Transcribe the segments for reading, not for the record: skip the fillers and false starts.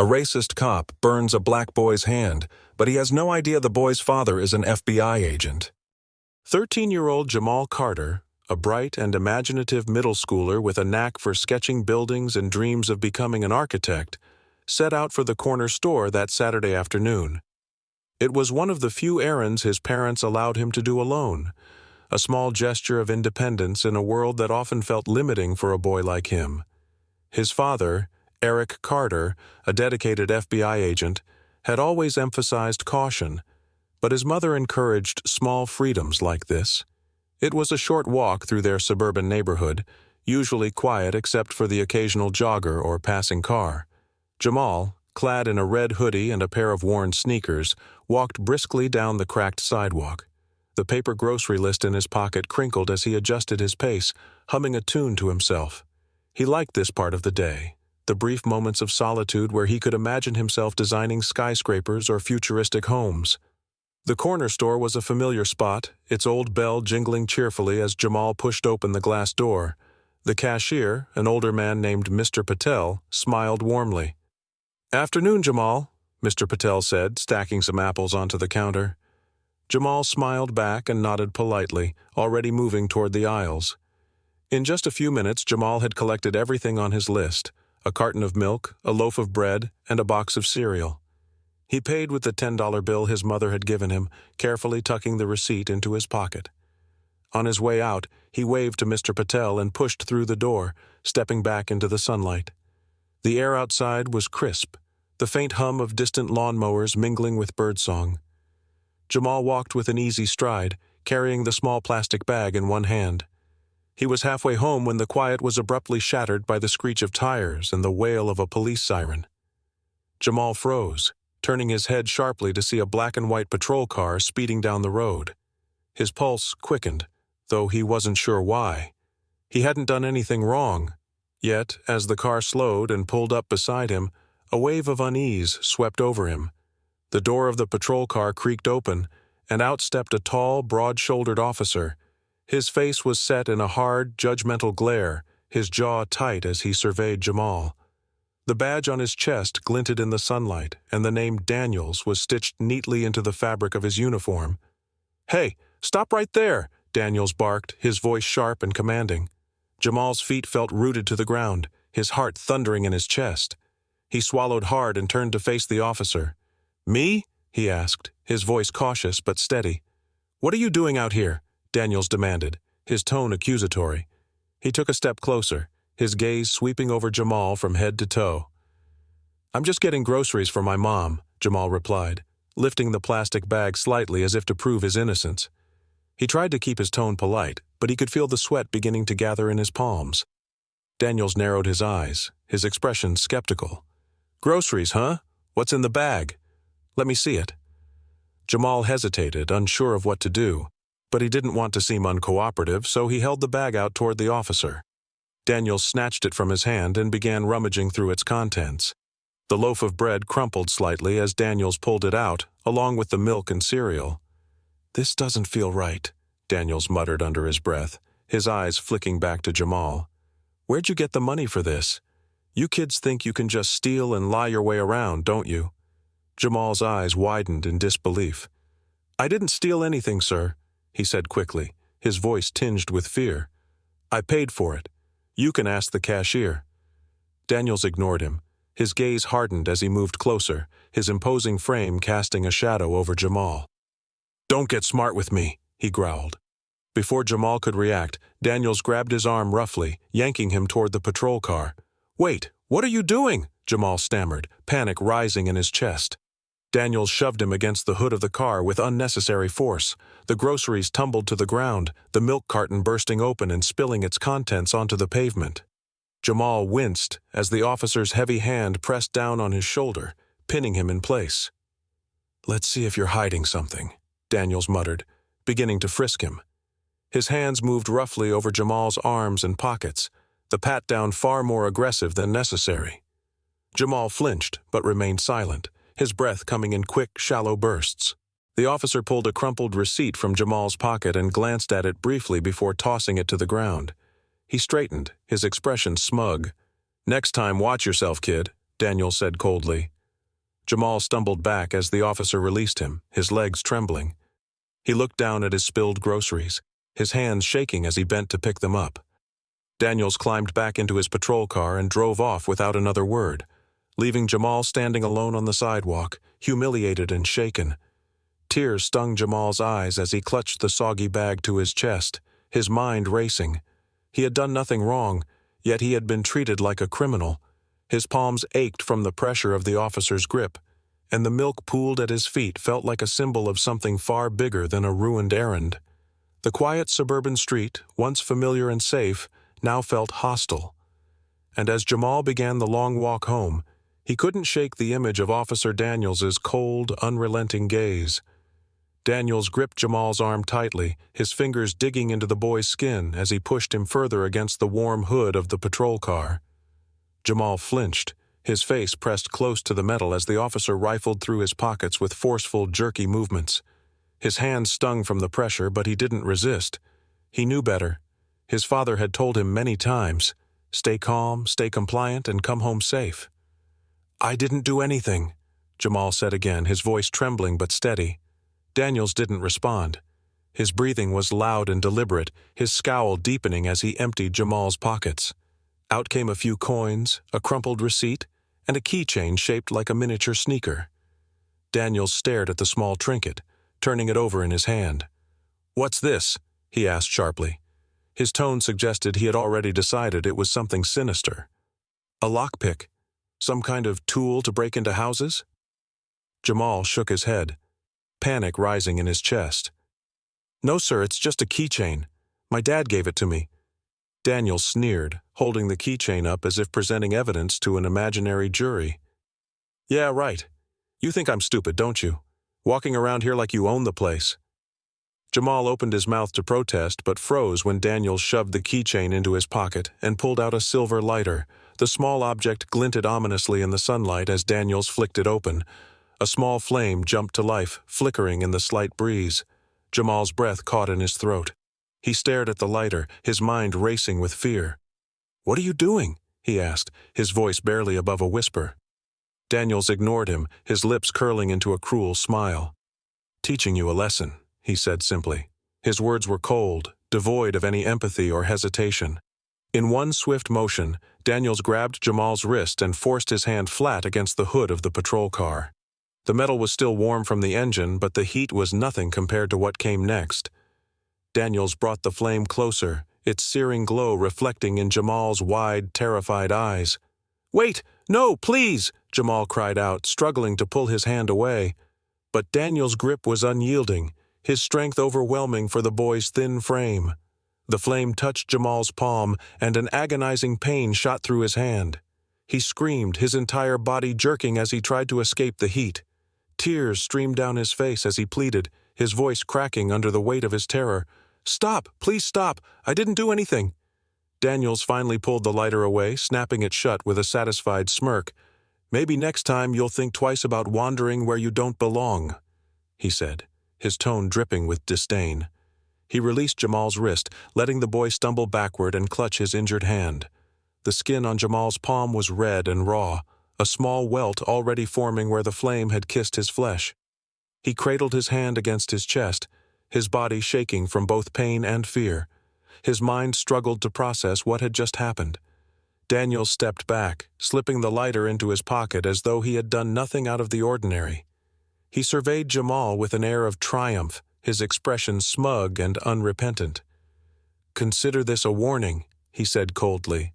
A racist cop burns a black boy's hand, but he has no idea the boy's father is an FBI agent. 13-year-old Jamal Carter, a bright and imaginative middle schooler with a knack for sketching buildings and dreams of becoming an architect, set out for the corner store that Saturday afternoon. It was one of the few errands his parents allowed him to do alone, a small gesture of independence in a world that often felt limiting for a boy like him. His father, Eric Carter, a dedicated FBI agent, had always emphasized caution, but his mother encouraged small freedoms like this. It was a short walk through their suburban neighborhood, usually quiet except for the occasional jogger or passing car. Jamal, clad in a red hoodie and a pair of worn sneakers, walked briskly down the cracked sidewalk. The paper grocery list in his pocket crinkled as he adjusted his pace, humming a tune to himself. He liked this part of the day, the brief moments of solitude where he could imagine himself designing skyscrapers or futuristic homes. The corner store was a familiar spot, its old bell jingling cheerfully as Jamal pushed open the glass door. The cashier, an older man named Mr. Patel, smiled warmly. "Afternoon, Jamal," Mr. Patel said, stacking some apples onto the counter. Jamal smiled back and nodded politely, already moving toward the aisles. In just a few minutes, Jamal had collected everything on his list: a carton of milk, a loaf of bread, and a box of cereal. He paid with the $10 bill his mother had given him, carefully tucking the receipt into his pocket. On his way out, he waved to Mr. Patel and pushed through the door, stepping back into the sunlight. The air outside was crisp, the faint hum of distant lawnmowers mingling with birdsong. Jamal walked with an easy stride, carrying the small plastic bag in one hand. He was halfway home when the quiet was abruptly shattered by the screech of tires and the wail of a police siren. Jamal froze, turning his head sharply to see a black and white patrol car speeding down the road. His pulse quickened, though he wasn't sure why. He hadn't done anything wrong. Yet, as the car slowed and pulled up beside him, a wave of unease swept over him. The door of the patrol car creaked open, and out stepped a tall, broad-shouldered officer. His face was set in a hard, judgmental glare, his jaw tight as he surveyed Jamal. The badge on his chest glinted in the sunlight, and the name Daniels was stitched neatly into the fabric of his uniform. "Hey, stop right there!" Daniels barked, his voice sharp and commanding. Jamal's feet felt rooted to the ground, his heart thundering in his chest. He swallowed hard and turned to face the officer. "Me?" he asked, his voice cautious but steady. "What are you doing out here?" Daniels demanded, his tone accusatory. He took a step closer, his gaze sweeping over Jamal from head to toe. "I'm just getting groceries for my mom," Jamal replied, lifting the plastic bag slightly as if to prove his innocence. He tried to keep his tone polite, but he could feel the sweat beginning to gather in his palms. Daniels narrowed his eyes, his expression skeptical. "Groceries, huh? What's in the bag? Let me see it." Jamal hesitated, unsure of what to do, but he didn't want to seem uncooperative, so he held the bag out toward the officer. Daniels snatched it from his hand and began rummaging through its contents. The loaf of bread crumpled slightly as Daniels pulled it out, along with the milk and cereal. "This doesn't feel right," Daniels muttered under his breath, his eyes flicking back to Jamal. "Where'd you get the money for this? You kids think you can just steal and lie your way around, don't you?" Jamal's eyes widened in disbelief. "I didn't steal anything, sir," he said quickly, his voice tinged with fear. "I paid for it. You can ask the cashier." Daniels ignored him. His gaze hardened as he moved closer, his imposing frame casting a shadow over Jamal. "Don't get smart with me," he growled. Before Jamal could react, Daniels grabbed his arm roughly, yanking him toward the patrol car. "Wait, what are you doing?" Jamal stammered, panic rising in his chest. Daniels shoved him against the hood of the car with unnecessary force. The groceries tumbled to the ground, the milk carton bursting open and spilling its contents onto the pavement. Jamal winced as the officer's heavy hand pressed down on his shoulder, pinning him in place. "Let's see if you're hiding something," Daniels muttered, beginning to frisk him. His hands moved roughly over Jamal's arms and pockets, the pat-down far more aggressive than necessary. Jamal flinched, but remained silent, his breath coming in quick, shallow bursts. The officer pulled a crumpled receipt from Jamal's pocket and glanced at it briefly before tossing it to the ground. He straightened, his expression smug. "Next time, watch yourself, kid," Daniel said coldly. Jamal stumbled back as the officer released him, his legs trembling. He looked down at his spilled groceries, his hands shaking as he bent to pick them up. Daniels climbed back into his patrol car and drove off without another word, leaving Jamal standing alone on the sidewalk, humiliated and shaken. Tears stung Jamal's eyes as he clutched the soggy bag to his chest, his mind racing. He had done nothing wrong, yet he had been treated like a criminal. His palms ached from the pressure of the officer's grip, and the milk pooled at his feet felt like a symbol of something far bigger than a ruined errand. The quiet suburban street, once familiar and safe, now felt hostile. And as Jamal began the long walk home, he couldn't shake the image of Officer Daniels's cold, unrelenting gaze. Daniels gripped Jamal's arm tightly, his fingers digging into the boy's skin as he pushed him further against the warm hood of the patrol car. Jamal flinched, his face pressed close to the metal as the officer rifled through his pockets with forceful, jerky movements. His hands stung from the pressure, but he didn't resist. He knew better. His father had told him many times, "Stay calm, stay compliant, and come home safe." "I didn't do anything," Jamal said again, his voice trembling but steady. Daniels didn't respond. His breathing was loud and deliberate, his scowl deepening as he emptied Jamal's pockets. Out came a few coins, a crumpled receipt, and a keychain shaped like a miniature sneaker. Daniels stared at the small trinket, turning it over in his hand. "What's this?" he asked sharply. His tone suggested he had already decided it was something sinister. "A lockpick? Some kind of tool to break into houses?" Jamal shook his head, panic rising in his chest. "No, sir, it's just a keychain. My dad gave it to me." Daniel sneered, holding the keychain up as if presenting evidence to an imaginary jury. "Yeah, right. You think I'm stupid, don't you? Walking around here like you own the place." Jamal opened his mouth to protest but froze when Daniel shoved the keychain into his pocket and pulled out a silver lighter. The small object glinted ominously in the sunlight as Daniels flicked it open. A small flame jumped to life, flickering in the slight breeze. Jamal's breath caught in his throat. He stared at the lighter, his mind racing with fear. "What are you doing?" he asked, his voice barely above a whisper. Daniels ignored him, his lips curling into a cruel smile. "Teaching you a lesson," he said simply. His words were cold, devoid of any empathy or hesitation. In one swift motion, Daniels grabbed Jamal's wrist and forced his hand flat against the hood of the patrol car. The metal was still warm from the engine, but the heat was nothing compared to what came next. Daniels brought the flame closer, its searing glow reflecting in Jamal's wide, terrified eyes. "Wait! No, please!" Jamal cried out, struggling to pull his hand away. But Daniel's grip was unyielding, his strength overwhelming for the boy's thin frame. The flame touched Jamal's palm, and an agonizing pain shot through his hand. He screamed, his entire body jerking as he tried to escape the heat. Tears streamed down his face as he pleaded, his voice cracking under the weight of his terror. "Stop! Please stop! I didn't do anything!" Daniels finally pulled the lighter away, snapping it shut with a satisfied smirk. "Maybe next time you'll think twice about wandering where you don't belong," he said, his tone dripping with disdain. He released Jamal's wrist, letting the boy stumble backward and clutch his injured hand. The skin on Jamal's palm was red and raw, a small welt already forming where the flame had kissed his flesh. He cradled his hand against his chest, his body shaking from both pain and fear. His mind struggled to process what had just happened. Daniel stepped back, slipping the lighter into his pocket as though he had done nothing out of the ordinary. He surveyed Jamal with an air of triumph, his expression smug and unrepentant. "Consider this a warning," he said coldly.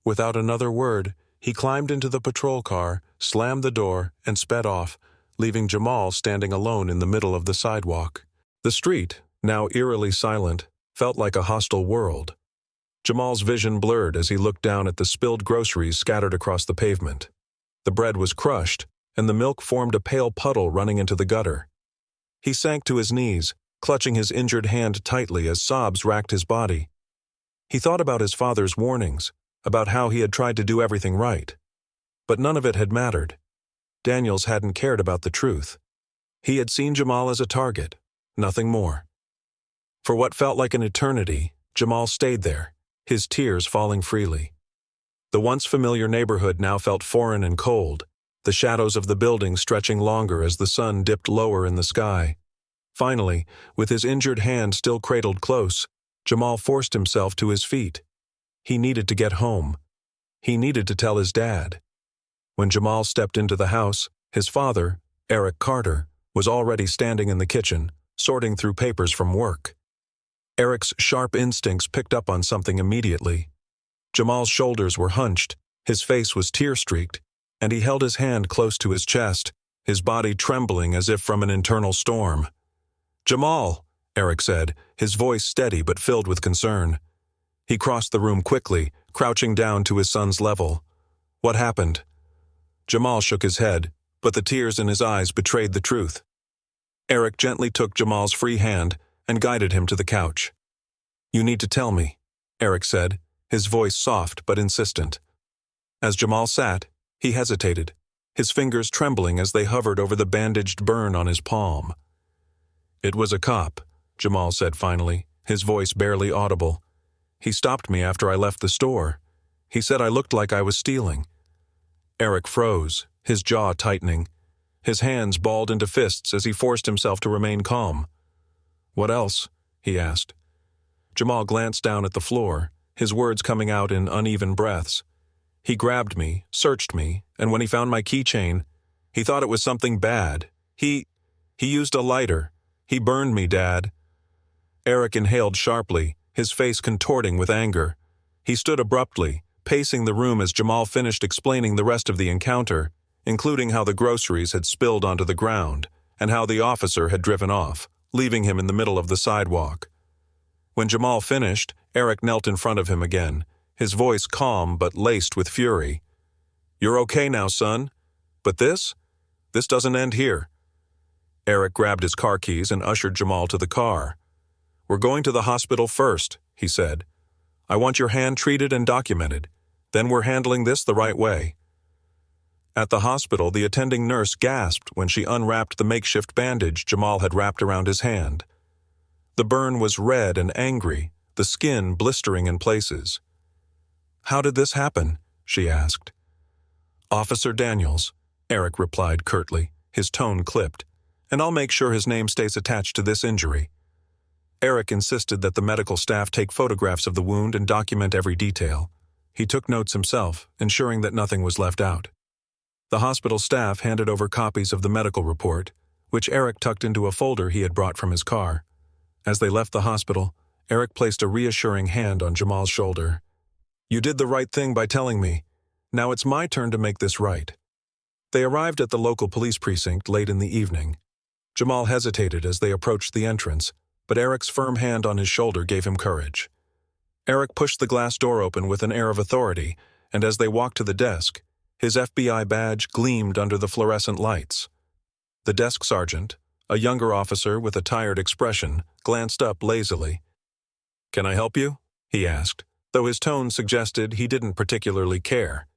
Without another word, he climbed into the patrol car, slammed the door, and sped off, leaving Jamal standing alone in the middle of the sidewalk. The street, now eerily silent, felt like a hostile world. Jamal's vision blurred as he looked down at the spilled groceries scattered across the pavement. The bread was crushed, and the milk formed a pale puddle running into the gutter. He sank to his knees, clutching his injured hand tightly as sobs racked his body. He thought about his father's warnings, about how he had tried to do everything right. But none of it had mattered. Daniels hadn't cared about the truth. He had seen Jamal as a target, nothing more. For what felt like an eternity, Jamal stayed there, his tears falling freely. The once familiar neighborhood now felt foreign and cold, the shadows of the buildings stretching longer as the sun dipped lower in the sky. Finally, with his injured hand still cradled close, Jamal forced himself to his feet. He needed to get home. He needed to tell his dad. When Jamal stepped into the house, his father, Eric Carter, was already standing in the kitchen, sorting through papers from work. Eric's sharp instincts picked up on something immediately. Jamal's shoulders were hunched, his face was tear-streaked, and he held his hand close to his chest, his body trembling as if from an internal storm. "Jamal," Eric said, his voice steady but filled with concern. He crossed the room quickly, crouching down to his son's level. "What happened?" Jamal shook his head, but the tears in his eyes betrayed the truth. Eric gently took Jamal's free hand and guided him to the couch. "You need to tell me," Eric said, his voice soft but insistent. As Jamal sat, he hesitated, his fingers trembling as they hovered over the bandaged burn on his palm. "It was a cop," Jamal said finally, his voice barely audible. "He stopped me after I left the store. He said I looked like I was stealing." Eric froze, his jaw tightening. His hands balled into fists as he forced himself to remain calm. "What else?" he asked. Jamal glanced down at the floor, his words coming out in uneven breaths. "He grabbed me, searched me, and when he found my keychain, he thought it was something bad. He used a lighter. He burned me, Dad." Eric inhaled sharply, his face contorting with anger. He stood abruptly, pacing the room as Jamal finished explaining the rest of the encounter, including how the groceries had spilled onto the ground and how the officer had driven off, leaving him in the middle of the sidewalk. When Jamal finished, Eric knelt in front of him again, his voice calm but laced with fury. "You're okay now, son. But this doesn't end here." Eric grabbed his car keys and ushered Jamal to the car. "We're going to the hospital first," he said. "I want your hand treated and documented. Then we're handling this the right way." At the hospital, the attending nurse gasped when she unwrapped the makeshift bandage Jamal had wrapped around his hand. The burn was red and angry, the skin blistering in places. "How did this happen?" she asked. "Officer Daniels," Eric replied curtly, his tone clipped, "and I'll make sure his name stays attached to this injury." Eric insisted that the medical staff take photographs of the wound and document every detail. He took notes himself, ensuring that nothing was left out. The hospital staff handed over copies of the medical report, which Eric tucked into a folder he had brought from his car. As they left the hospital, Eric placed a reassuring hand on Jamal's shoulder. "You did the right thing by telling me. Now it's my turn to make this right." They arrived at the local police precinct late in the evening. Jamal hesitated as they approached the entrance, but Eric's firm hand on his shoulder gave him courage. Eric pushed the glass door open with an air of authority, and as they walked to the desk, his FBI badge gleamed under the fluorescent lights. The desk sergeant, a younger officer with a tired expression, glanced up lazily. "Can I help you?" he asked, though his tone suggested he didn't particularly care.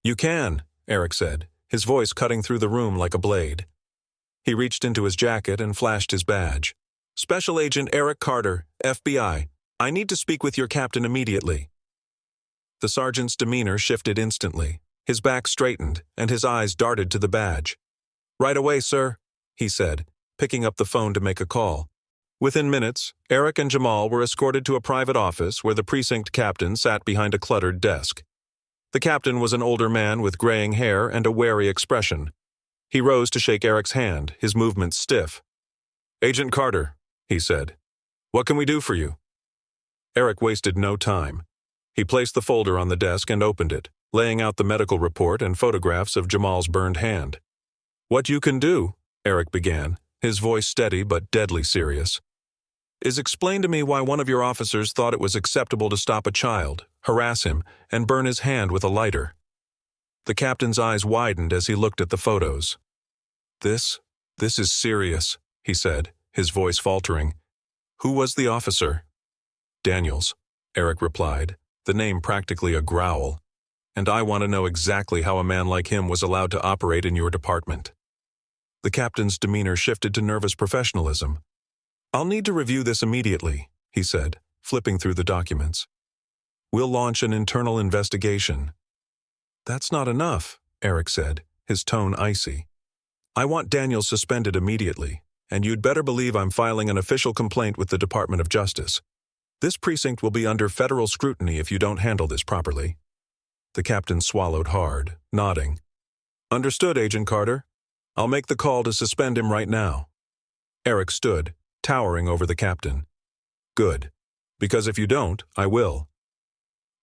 "You can," Eric said, his voice cutting through the room like a blade. He reached into his jacket and flashed his badge. "Special Agent Eric Carter, FBI. I need to speak with your captain immediately." The sergeant's demeanor shifted instantly. His back straightened, and his eyes darted to the badge. "Right away, sir," he said, picking up the phone to make a call. Within minutes, Eric and Jamal were escorted to a private office where the precinct captain sat behind a cluttered desk. The captain was an older man with graying hair and a wary expression. He rose to shake Eric's hand, his movements stiff. "Agent Carter," he said, "what can we do for you?" Eric wasted no time. He placed the folder on the desk and opened it, laying out the medical report and photographs of Jamal's burned hand. "What you can do," Eric began, his voice steady but deadly serious, "is explain to me why one of your officers thought it was acceptable to stop a child, harass him, and burn his hand with a lighter." The captain's eyes widened as he looked at the photos. This is serious," he said, his voice faltering. "Who was the officer?" "Daniels," Eric replied, the name practically a growl. "And I want to know exactly how a man like him was allowed to operate in your department." The captain's demeanor shifted to nervous professionalism. "I'll need to review this immediately," he said, flipping through the documents. "We'll launch an internal investigation, "That's not enough," Eric said, his tone icy. "I want Daniels suspended immediately, and you'd better believe I'm filing an official complaint with the Department of Justice. This precinct will be under federal scrutiny if you don't handle this properly." The captain swallowed hard, nodding. "Understood, Agent Carter. I'll make the call to suspend him right now." Eric stood, towering over the captain. "Good. Because if you don't, I will."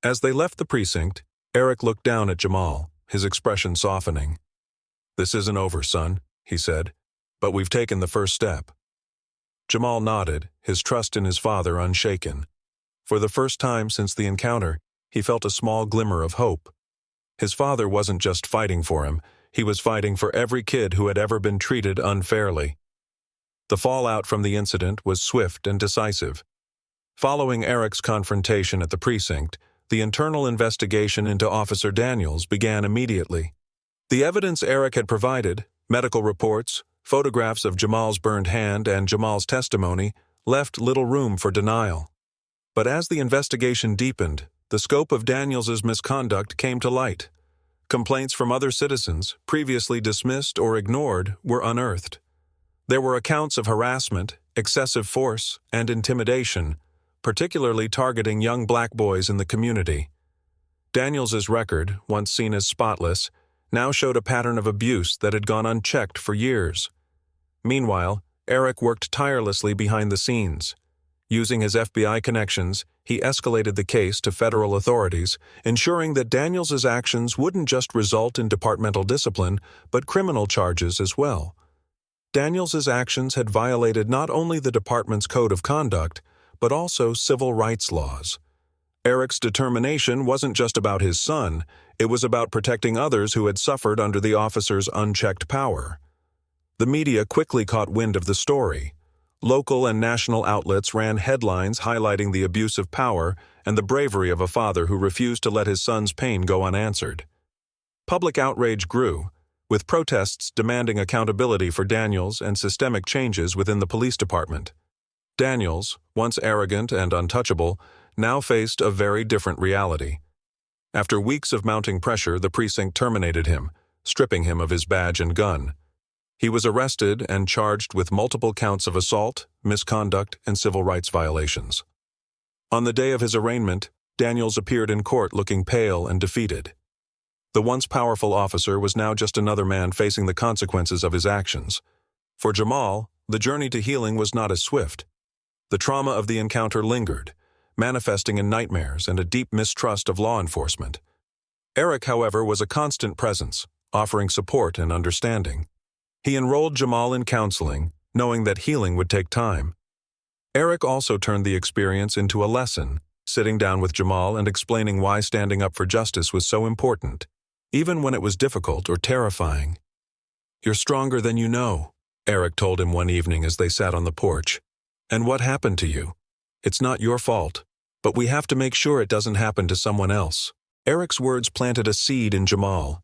As they left the precinct, Eric looked down at Jamal, his expression softening. "This isn't over, son," he said, "but we've taken the first step." Jamal nodded, his trust in his father unshaken. For the first time since the encounter, he felt a small glimmer of hope. His father wasn't just fighting for him, he was fighting for every kid who had ever been treated unfairly. The fallout from the incident was swift and decisive. Following Eric's confrontation at the precinct, the internal investigation into Officer Daniels began immediately. The evidence Eric had provided, medical reports, photographs of Jamal's burned hand, and Jamal's testimony, left little room for denial. But as the investigation deepened, the scope of Daniels's misconduct came to light. Complaints from other citizens, previously dismissed or ignored, were unearthed. There were accounts of harassment, excessive force, and intimidation, particularly targeting young black boys in the community. Daniels's record, once seen as spotless, now showed a pattern of abuse that had gone unchecked for years. Meanwhile, Eric worked tirelessly behind the scenes. Using his FBI connections, he escalated the case to federal authorities, ensuring that Daniels's actions wouldn't just result in departmental discipline, but criminal charges as well. Daniels's actions had violated not only the department's code of conduct, but also civil rights laws. Eric's determination wasn't just about his son, it was about protecting others who had suffered under the officer's unchecked power. The media quickly caught wind of the story. Local and national outlets ran headlines highlighting the abuse of power and the bravery of a father who refused to let his son's pain go unanswered. Public outrage grew, with protests demanding accountability for Daniels and systemic changes within the police department. Daniels, once arrogant and untouchable, now faced a very different reality. After weeks of mounting pressure, the precinct terminated him, stripping him of his badge and gun. He was arrested and charged with multiple counts of assault, misconduct, and civil rights violations. On the day of his arraignment, Daniels appeared in court looking pale and defeated. The once powerful officer was now just another man facing the consequences of his actions. For Jamal, the journey to healing was not as swift. The trauma of the encounter lingered, manifesting in nightmares and a deep mistrust of law enforcement. Eric, however, was a constant presence, offering support and understanding. He enrolled Jamal in counseling, knowing that healing would take time. Eric also turned the experience into a lesson, sitting down with Jamal and explaining why standing up for justice was so important, even when it was difficult or terrifying. "You're stronger than you know," Eric told him one evening as they sat on the porch. "And what happened to you? It's not your fault, but we have to make sure it doesn't happen to someone else." Eric's words planted a seed in Jamal.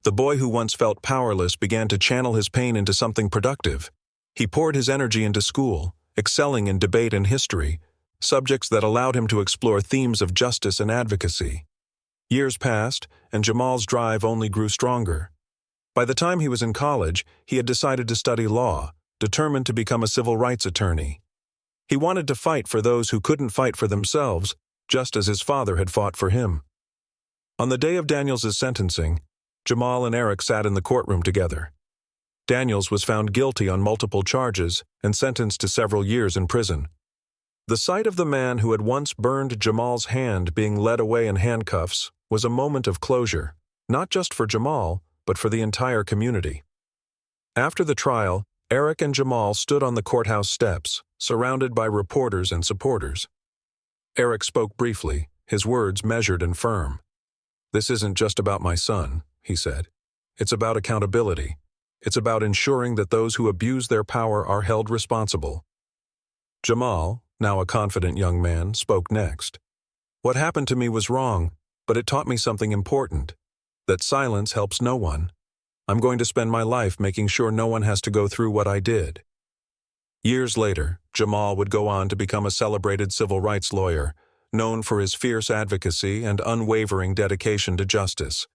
The boy who once felt powerless began to channel his pain into something productive. He poured his energy into school, excelling in debate and history, subjects that allowed him to explore themes of justice and advocacy. Years passed, and Jamal's drive only grew stronger. By the time he was in college, he had decided to study law, determined to become a civil rights attorney. He wanted to fight for those who couldn't fight for themselves, just as his father had fought for him. On the day of Daniels' sentencing, Jamal and Eric sat in the courtroom together. Daniels was found guilty on multiple charges and sentenced to several years in prison. The sight of the man who had once burned Jamal's hand being led away in handcuffs was a moment of closure, not just for Jamal, but for the entire community. After the trial, Eric and Jamal stood on the courthouse steps, surrounded by reporters and supporters. Eric spoke briefly, his words measured and firm. "This isn't just about my son," he said. "It's about accountability. It's about ensuring that those who abuse their power are held responsible." Jamal, now a confident young man, spoke next. "What happened to me was wrong, but it taught me something important, that silence helps no one. I'm going to spend my life making sure no one has to go through what I did." Years later, Jamal would go on to become a celebrated civil rights lawyer, known for his fierce advocacy and unwavering dedication to justice.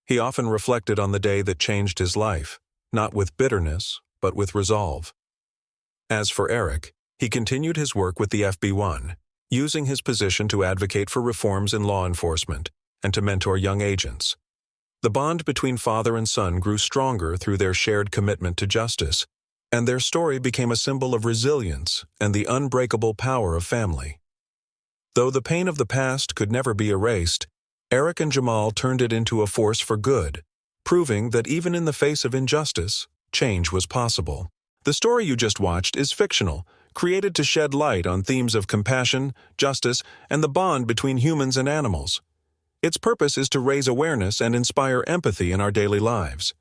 He often reflected on the day that changed his life, not with bitterness, but with resolve. As for Eric, he continued his work with the FB1, using his position to advocate for reforms in law enforcement and to mentor young agents. The bond between father and son grew stronger through their shared commitment to justice, and their story became a symbol of resilience and the unbreakable power of family. Though the pain of the past could never be erased, Eric and Jamal turned it into a force for good, proving that even in the face of injustice, change was possible. The story you just watched is fictional, created to shed light on themes of compassion, justice, and the bond between humans and animals. Its purpose is to raise awareness and inspire empathy in our daily lives.